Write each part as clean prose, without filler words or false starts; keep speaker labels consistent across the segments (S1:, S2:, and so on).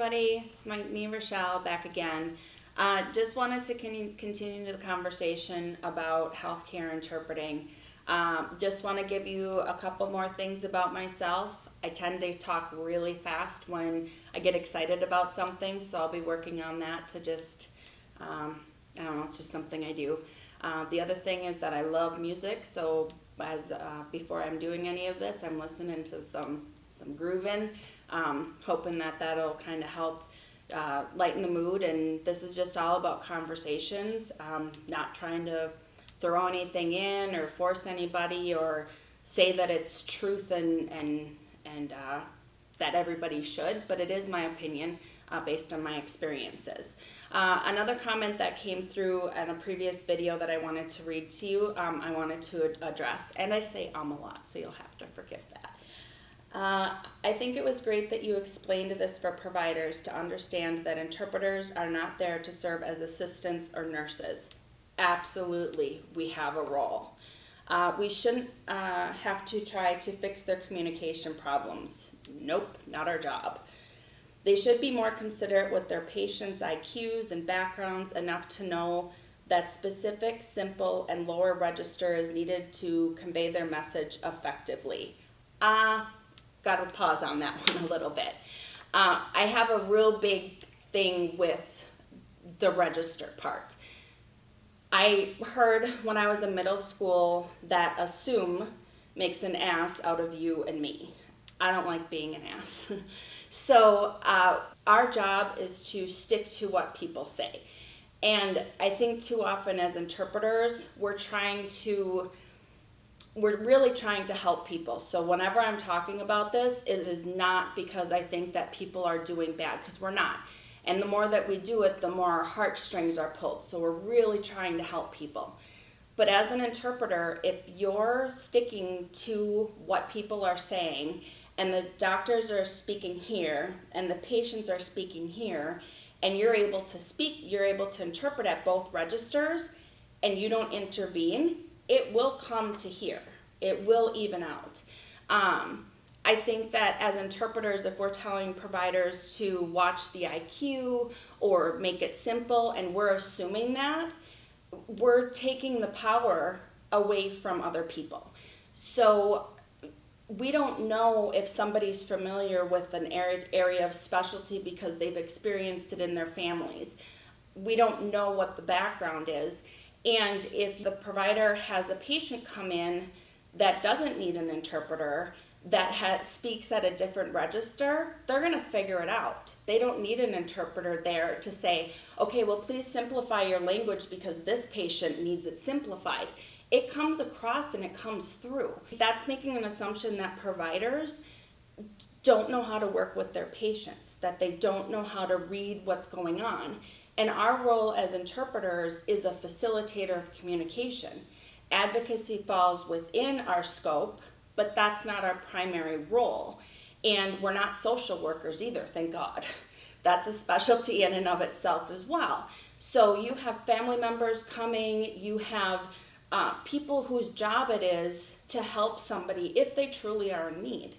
S1: everybody. It's me, Rashelle, back again. Just wanted to continue the conversation about healthcare interpreting. Just want to give you a couple more things about myself. I tend to talk really fast when I get excited about something, so I'll be working on that to just, I don't know, it's just something I do. The other thing is that I love music, so before I'm doing any of this, I'm listening to some grooving, hoping that that'll kind of help lighten the mood. And this is just all about conversations, not trying to throw anything in or force anybody or say that it's truth and that everybody should, but it is my opinion based on my experiences. Another comment that came through in a previous video that I wanted to read to you, I wanted to address, and I say a lot, so you'll have to forgive that. I think it was great that you explained this for providers to understand that interpreters are not there to serve as assistants or nurses. Absolutely, we have a role. We shouldn't have to try to fix their communication problems. Nope, not our job. They should be more considerate with their patients' IQs and backgrounds enough to know that specific, simple, and lower register is needed to convey their message effectively. Got to pause on that one a little bit. I have a real big thing with the register part. I heard when I was in middle school that assume makes an ass out of you and me. I don't like being an ass. So our job is to stick to what people say. And I think too often as interpreters, we're really trying to help people. So whenever I'm talking about this, it is not because I think that people are doing bad, because we're not. And the more that we do it, the more our heartstrings are pulled. So we're really trying to help people. But as an interpreter, if you're sticking to what people are saying, and the doctors are speaking here, and the patients are speaking here, and you're able to speak, you're able to interpret at both registers, and you don't intervene, it will come to here. It will even out. I think that as interpreters, if we're telling providers to watch the IQ or make it simple, and we're assuming that, we're taking the power away from other people. So we don't know if somebody's familiar with an area of specialty because they've experienced it in their families. We don't know what the background is. And if the provider has a patient come in that doesn't need an interpreter, that speaks at a different register, they're going to figure it out. They don't need an interpreter there to say, okay, well, please simplify your language because this patient needs it simplified. It comes across and it comes through. That's making an assumption that providers don't know how to work with their patients, that they don't know how to read what's going on. And our role as interpreters is a facilitator of communication. Advocacy falls within our scope, but that's not our primary role. And we're not social workers either, thank God. That's a specialty in and of itself as well. So you have family members coming, you have people whose job it is to help somebody if they truly are in need.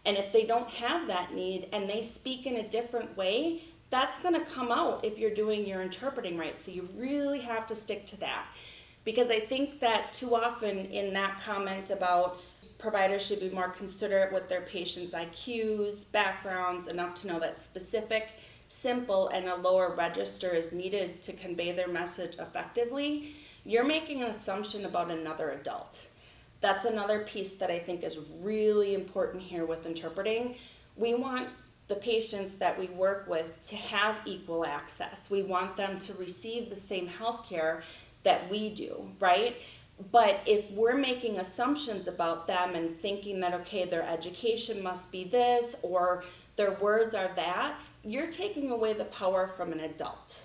S1: And if they don't have that need and they speak in a different way, that's going to come out if you're doing your interpreting right. So you really have to stick to that. Because I think that too often in that comment about providers should be more considerate with their patients' IQs, backgrounds, enough to know that specific, simple, and a lower register is needed to convey their message effectively, you're making an assumption about another adult. That's another piece that I think is really important here with interpreting. We want the patients that we work with to have equal access. We want them to receive the same health care that we do, right? But if we're making assumptions about them and thinking that, okay, their education must be this or their words are that, you're taking away the power from an adult.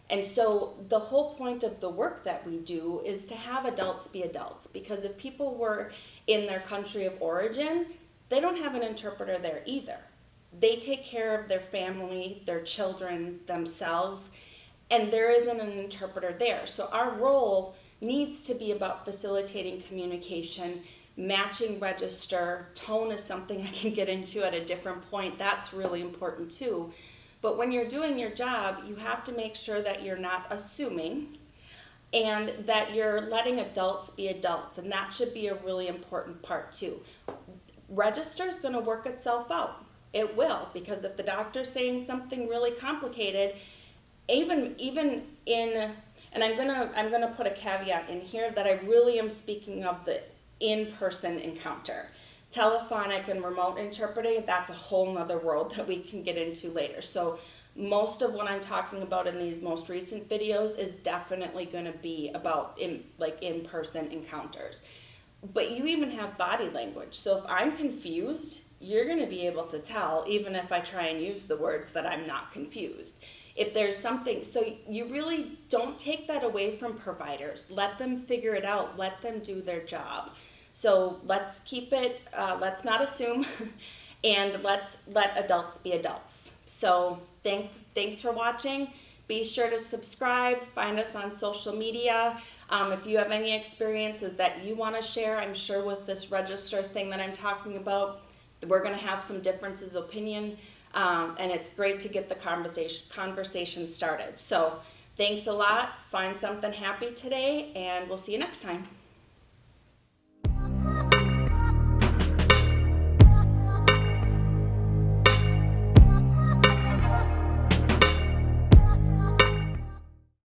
S1: And so the whole point of the work that we do is to have adults be adults, because if people were in their country of origin, they don't have an interpreter there either. They take care of their family, their children, themselves, and there isn't an interpreter there. So our role needs to be about facilitating communication, matching register. Tone is something I can get into at a different point. That's really important too. But when you're doing your job, you have to make sure that you're not assuming and that you're letting adults be adults. And that should be a really important part too. Register is going to work itself out. It will, because if the doctor's saying something really complicated, even in, and I'm gonna put a caveat in here that I really am speaking of the in-person encounter. Telephonic and remote interpreting, that's a whole nother world that we can get into later. So most of what I'm talking about in these most recent videos is definitely going to be about in-person encounters. But you even have body language. So if I'm confused, you're going to be able to tell, even if I try and use the words, that I'm not confused. If there's something, so you really don't take that away from providers. Let them figure it out. Let them do their job. So let's keep it, let's not assume, and let's let adults be adults. So thanks for watching. Be sure to subscribe, find us on social media. If you have any experiences that you want to share, I'm sure with this register thing that I'm talking about, we're going to have some differences of opinion, and it's great to get the conversation started. So thanks a lot. Find something happy today, and we'll see you next time.